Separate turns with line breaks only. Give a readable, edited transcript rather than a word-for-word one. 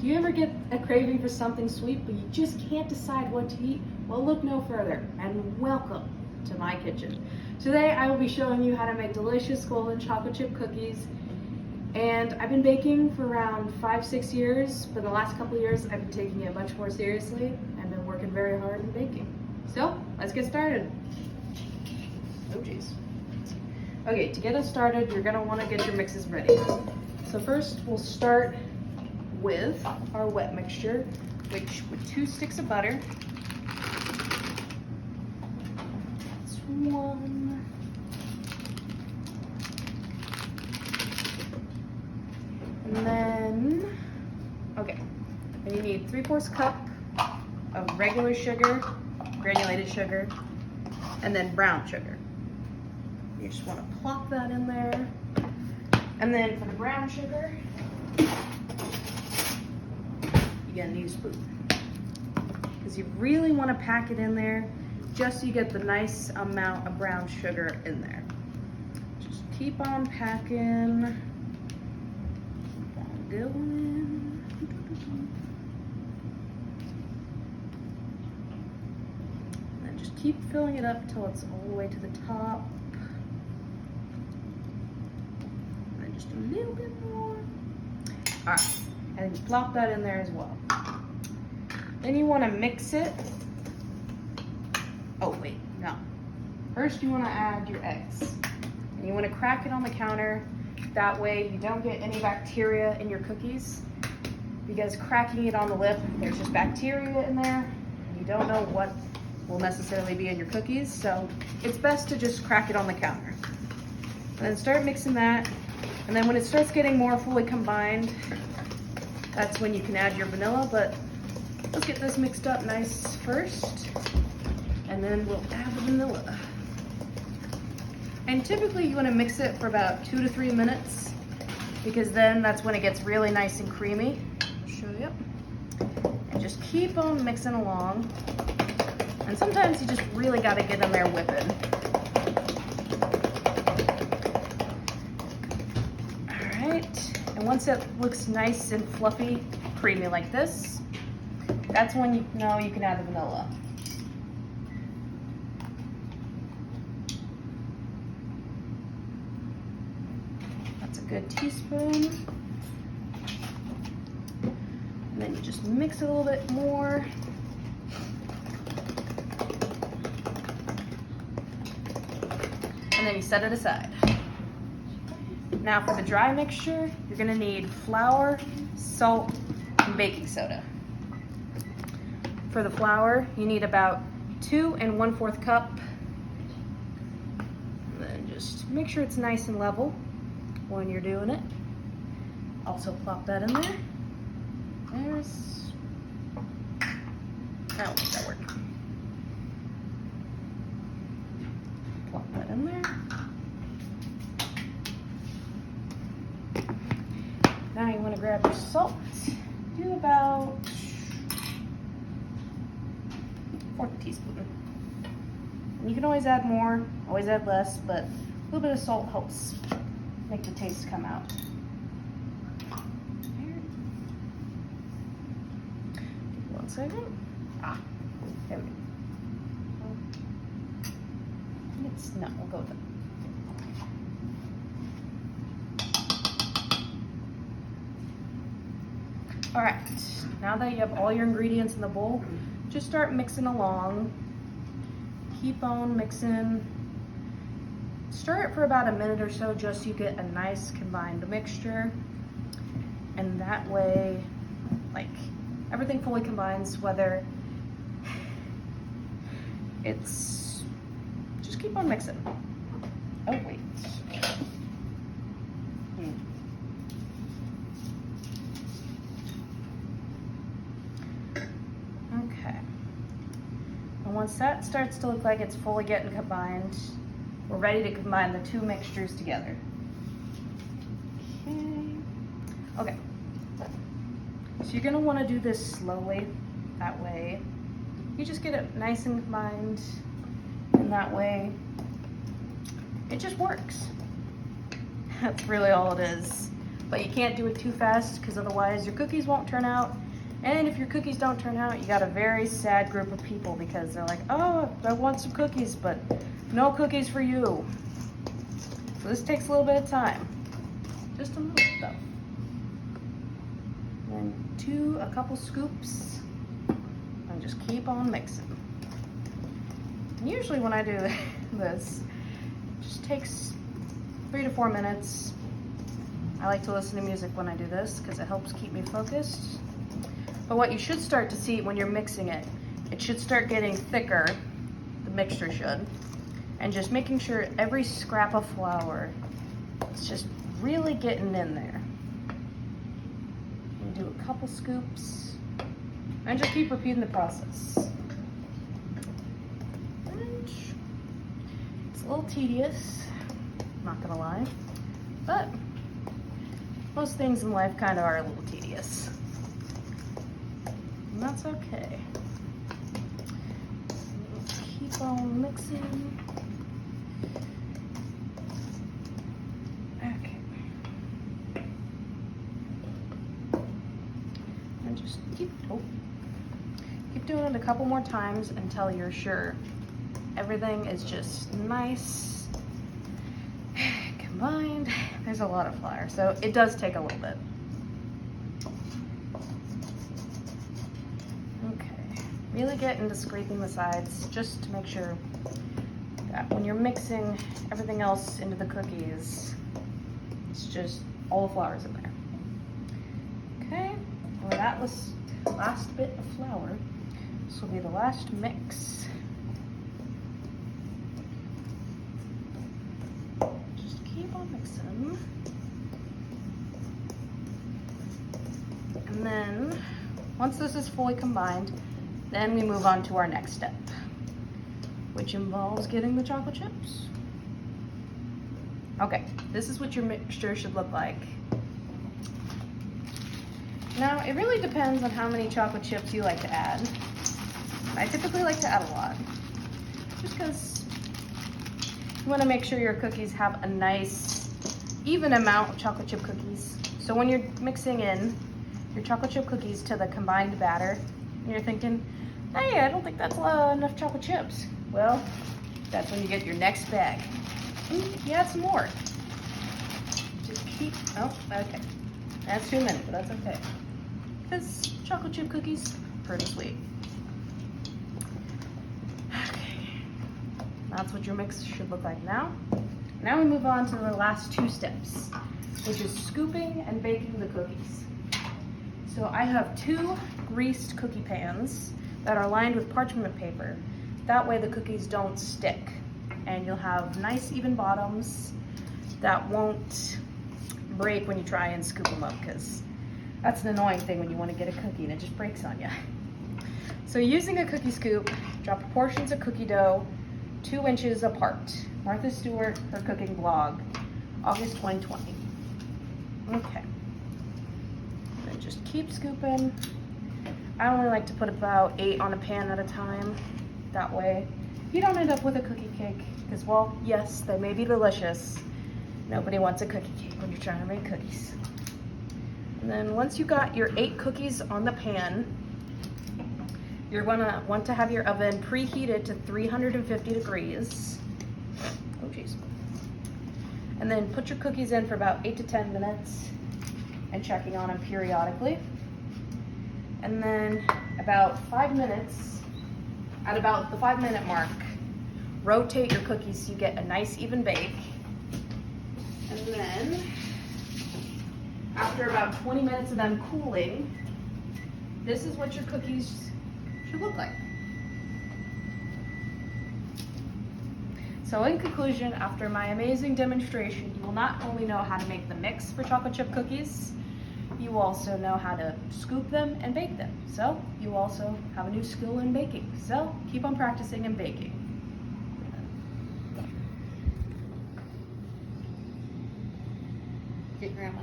Do you ever get a craving for something sweet, but you just can't decide what to eat? Well, look no further, and welcome to my kitchen. Today, I will be showing you how to make delicious golden chocolate chip cookies. And I've been baking for around 5-6 years, but the last couple of years, I've been taking it much more seriously and been working very hard in baking. So, let's get started. Oh geez. Okay, to get us started, you're gonna wanna get your mixes ready. So first, we'll start with our wet mixture, which with 2 sticks of butter. That's 1. And then, okay, then you need 3/4 cup of regular sugar, granulated sugar, and then brown sugar. You just want to plop that in there. And then for the brown sugar, you're gonna need a spoon. Because you really want to pack it in there just so you get the nice amount of brown sugar in there. Just keep on packing. Keep on going. And then just keep filling it up till it's all the way to the top. And then just a little bit more. All right. And then you plop that in there as well. Then you want to mix it. Oh wait, no. First you want to add your eggs. And you want to crack it on the counter. That way you don't get any bacteria in your cookies. Because cracking it on the lip, there's just bacteria in there. And you don't know what will necessarily be in your cookies. So it's best to just crack it on the counter. And then start mixing that. And then when it starts getting more fully combined, that's when you can add your vanilla, but let's get this mixed up nice first, and then we'll add the vanilla. And typically you want to mix it for about 2 to 3 minutes, because then that's when it gets really nice and creamy. I'll show you. And just keep on mixing along. And sometimes you just really got to get in there whipping. All right. And once it looks nice and fluffy, creamy like this, that's when you know you can add the vanilla. That's a good teaspoon. And then you just mix it a little bit more. And then you set it aside. Now for the dry mixture, you're gonna need flour, salt, and baking soda. For the flour, you need about 2 1/4 cup. And then just make sure it's nice and level when you're doing it. Also plop that in there. There's, I don't think that worked. Plop that in there. Now you want to grab your salt. Do about 1/4 teaspoon. And you can always add more, always add less, but a little bit of salt helps make the taste come out. Here. 1 second. There we go. No, we'll go with it. All right, now that you have all your ingredients in the bowl, just start mixing along. Keep on mixing. Stir it for about a minute or so just so you get a nice combined mixture. And that way, like, everything fully combines, whether it's, just keep on mixing. Oh, wait. Okay. And once that starts to look like it's fully getting combined, we're ready to combine the 2 mixtures together. Okay. So you're gonna wanna do this slowly. That way, you just get it nice and combined, and that way, it just works. That's really all it is. but you can't do it too fast because otherwise your cookies won't turn out. And if your cookies don't turn out, you got a very sad group of people because they're like, oh, I want some cookies, but no cookies for you. So this takes a little bit of time. Just a little bit though. And then a couple scoops, and just keep on mixing. And usually when I do this, it just takes 3 to 4 minutes. I like to listen to music when I do this because it helps keep me focused. But what you should start to see when you're mixing it, it should start getting thicker, the mixture should, and just making sure every scrap of flour is just really getting in there. And do a couple scoops, and just keep repeating the process. And it's a little tedious, not gonna lie, but most things in life kind of are a little tedious. And that's okay. So keep on mixing. Okay. And just keep doing it a couple more times until you're sure everything is just nice combined. There's a lot of flour, so it does take a little bit. Really get into scraping the sides just to make sure that when you're mixing everything else into the cookies, it's just all the flour's in there. Okay, well that was the last bit of flour. This will be the last mix. Just keep on mixing. And then, once this is fully combined, then we move on to our next step, which involves getting the chocolate chips. Okay, this is what your mixture should look like. Now, it really depends on how many chocolate chips you like to add. I typically like to add a lot, just because you want to make sure your cookies have a nice, even amount of chocolate chip cookies. So when you're mixing in your chocolate chip cookies to the combined batter, and you're thinking, hey, I don't think that's enough chocolate chips. Well, that's when you get your next bag. Ooh, you add some more. Just keep, oh, okay. That's too many, but that's okay. Because chocolate chip cookies, pretty sweet. Okay, that's what your mix should look like now. Now we move on to the last 2 steps, which is scooping and baking the cookies. So I have 2 greased cookie pans that are lined with parchment paper. That way the cookies don't stick, and you'll have nice even bottoms that won't break when you try and scoop them up, because that's an annoying thing when you want to get a cookie and it just breaks on you. So using a cookie scoop, drop portions of cookie dough 2 inches apart. Martha Stewart, her cooking blog, August 2020. Okay. Then just keep scooping. I only like to put about 8 on a pan at a time. That way you don't end up with a cookie cake, because, well, yes, they may be delicious. Nobody wants a cookie cake when you're trying to make cookies. And then once you got your 8 cookies on the pan, you're gonna want to have your oven preheated to 350 degrees. Oh geez. And then put your cookies in for about 8 to 10 minutes and checking on them periodically. And then about 5 minutes, at about the 5-minute mark, rotate your cookies so you get a nice even bake. And then after about 20 minutes of them cooling, this is what your cookies should look like. So in conclusion, after my amazing demonstration, you will not only know how to make the mix for chocolate chip cookies, you also know how to scoop them and bake them. So you also have a new skill in baking. So keep on practicing and baking. Get Grandma.